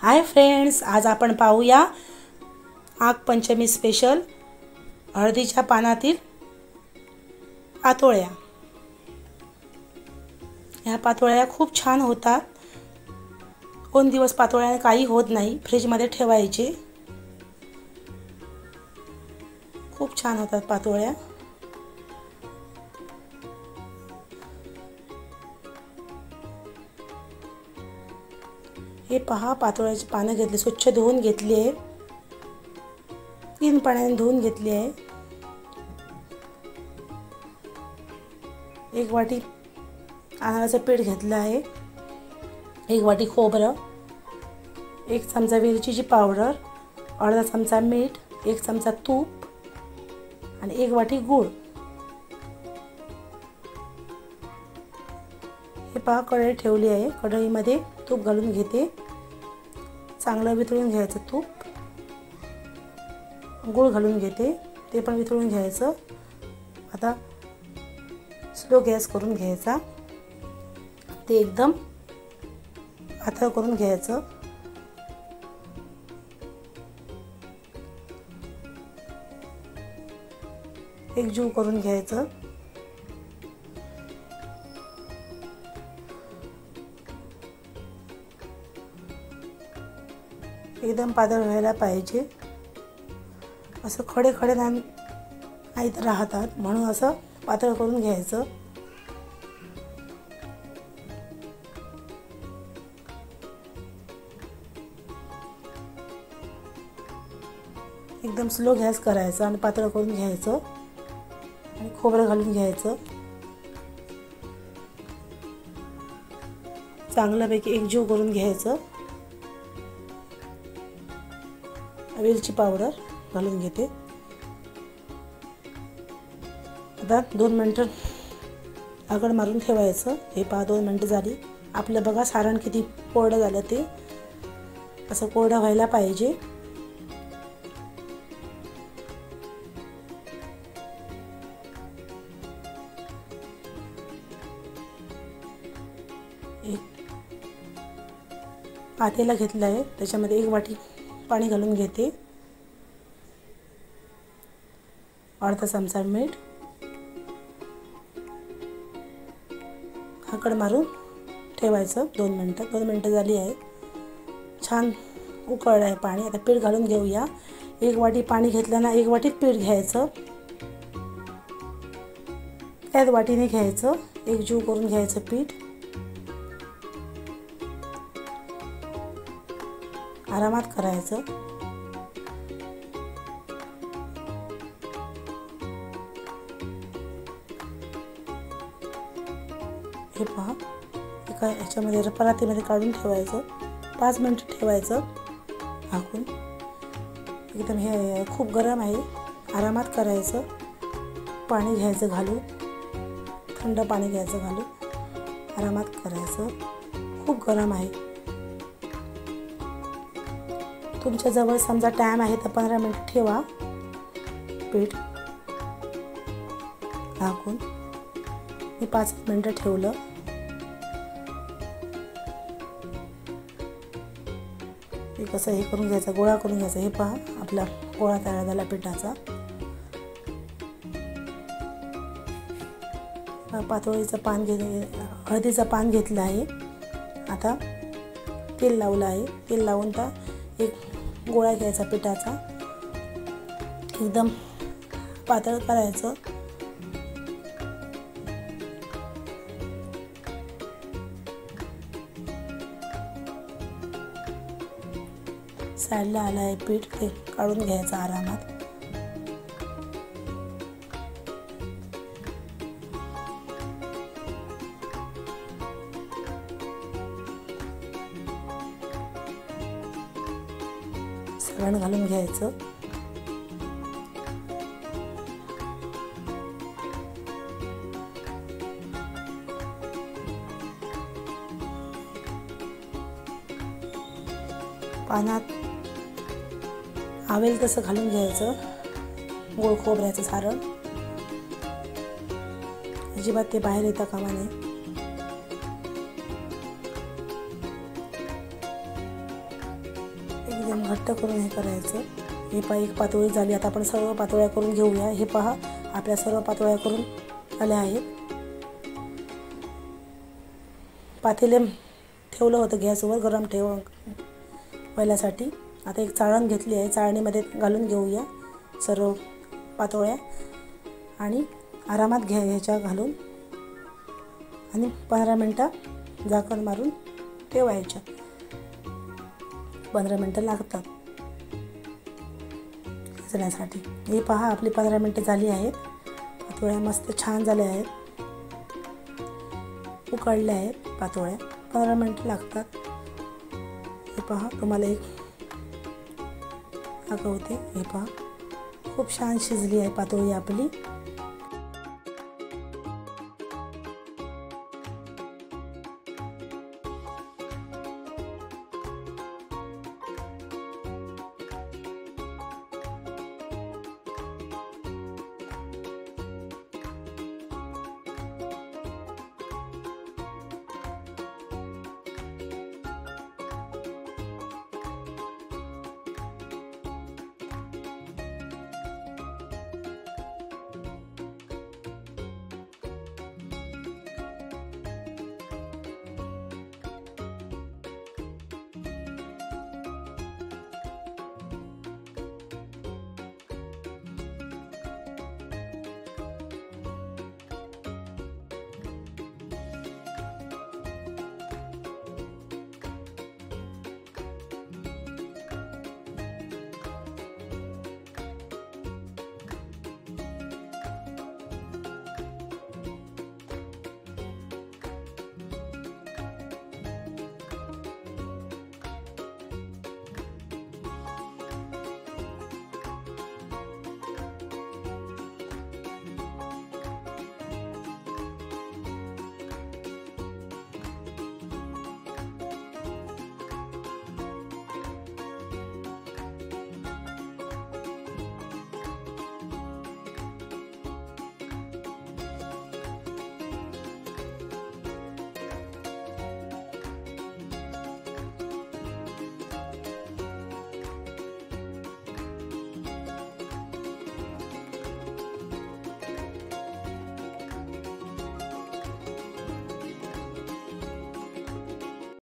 Hi friends, आज आपण पाहूया नागपंचमी स्पेशल हळदीच्या पानातील पातोळ्या। ह्या पातोळ्या खूप छान होतात। 2 दिवस पातोळ्याने काही होत नाही, फ्रीज मध्ये ठेवायचे। खूप छान होतात पातोळ्या। हे पहा, पातोळ्याची पानं घेतली, स्वच्छ धुवून घेतली आहे। 3 पाण्याने धुवून घेतली आहे। 1 वाटी तांदळाचं पीठ घेतलं आहे। 1 वाटी खोबरं, 1 चमचा वेलचीची पावडर, अर्धा चमचा मीठ, 1 चमचा तूप आणि 1 वाटी गूळ। हे पहा, कढई ठेवली आहे। कढईमध्ये तूप घालून घेते। चांगलं वितळून घ्यायचं तूप। गूळ घालून घेते, ते पण वितळून घ्यायचं। आता स्लो गॅस करून घ्यायचा। ते एकदम पातळ करून घ्यायचं। एकजीव करून घ्यायचं। एकदम पातळ व्हायला पाहिजे। असं खडे खडे नाही राहतात, म्हणून असं पातळ करून घ्यायचं। एकदम स्लो गॅस करायचा आणि पातळ करून घ्यायचं आणि खोबरं घालून घ्यायचं। चांगल्यापैकी एकजीव करून घ्यायचं। वेलची पावडर घालून घेते। आता 2 मिनिटं झाकण मारून ठेवायचं। हे पहा, 2 मिनिटं झाली। आपलं बघा सारण किती कोरडं झालं, ते असं कोरडं व्हायला पाहिजे। एक पातेला घेतला आहे, त्याच्यामध्ये 1 वाटी पाणी घालून घेते। अर्धा चमचा मीठ, झाकण मारून ठेवायचं 2 मिनिटं। 2 मिनिटं झाली आहे। छान उकळलं आहे पाणी। आता पीठ घालून घेऊया। 1 वाटी पाणी घेतलं ना, 1 वाटीत पीठ घ्यायचं। त्याच वाटीने घ्यायचं, एकजीव करून घ्यायचं पीठ। आरामात करायचं। हे पहा, एका ह्याच्यामध्ये परातीमध्ये काढून ठेवायचं। 5 मिनिटं ठेवायचं झाकून। एकदम हे खूप गरम आहे, आरामात करायचं। पाणी घ्यायचं घालून, थंड पाणी घ्यायचं घालून, आरामात करायचं। खूप गरम आहे। तुमच्याजवळ समजा टाइम आहे तर 15 मिनिट ठेवा पीठ झाकून। मी 5 मिनिटं ठेवलं। हे कसं हे करून घ्यायचं, गोळा करून घ्यायचा। हे पहा, आपला गोळा तयार झाला पिठाचा। पातोळीचं पान हळदीचं पान घेतलं आहे। आता तेल लावलं आहे। तेल लावून एक गोळा घ्यायचा पिठाचा, एकदम पातळ करायचं। साईडला आलं आहे पीठ, ते काढून घ्यायचं आरामात। सारण घालून घ्यायचं। पानात आवेल तसं घालून घ्यायचं गोड खोबऱ्याचं सारण। अजिबात ते बाहेर येता कामा नये। घट्ट करून हे करायचं. हे पहा एक पातोळी झाली. आता आपण सर्व पातोळ्या करून घेऊया. हे पहा आपल्या सर्व पातोळ्या करून आल्या आहेत. पातेले ठेवलं होतं गॅसवर गरम व्हायसाठी. आता एक चाळण घेतली आहे. चाळणीमध्ये घालून घेऊया सर्व पातोळ्या आणि आरामात ह्याच्या घालून आणि 15 मिनटं झाकण मारून ठेवायच्या. 15 मिनटं लागतात शिजण्यासाठी. हे पहा आपली 15 मिनटं झाली आहेत. पातोळ्या मस्त छान झाल्या आहेत. उकळल्या आहेत पातोळ्या. 15 मिनटं लागतात. हे पहा तुम्हाला एक दाखवते. हे पहा खूप छान शिजली आहे पातोळी आपली.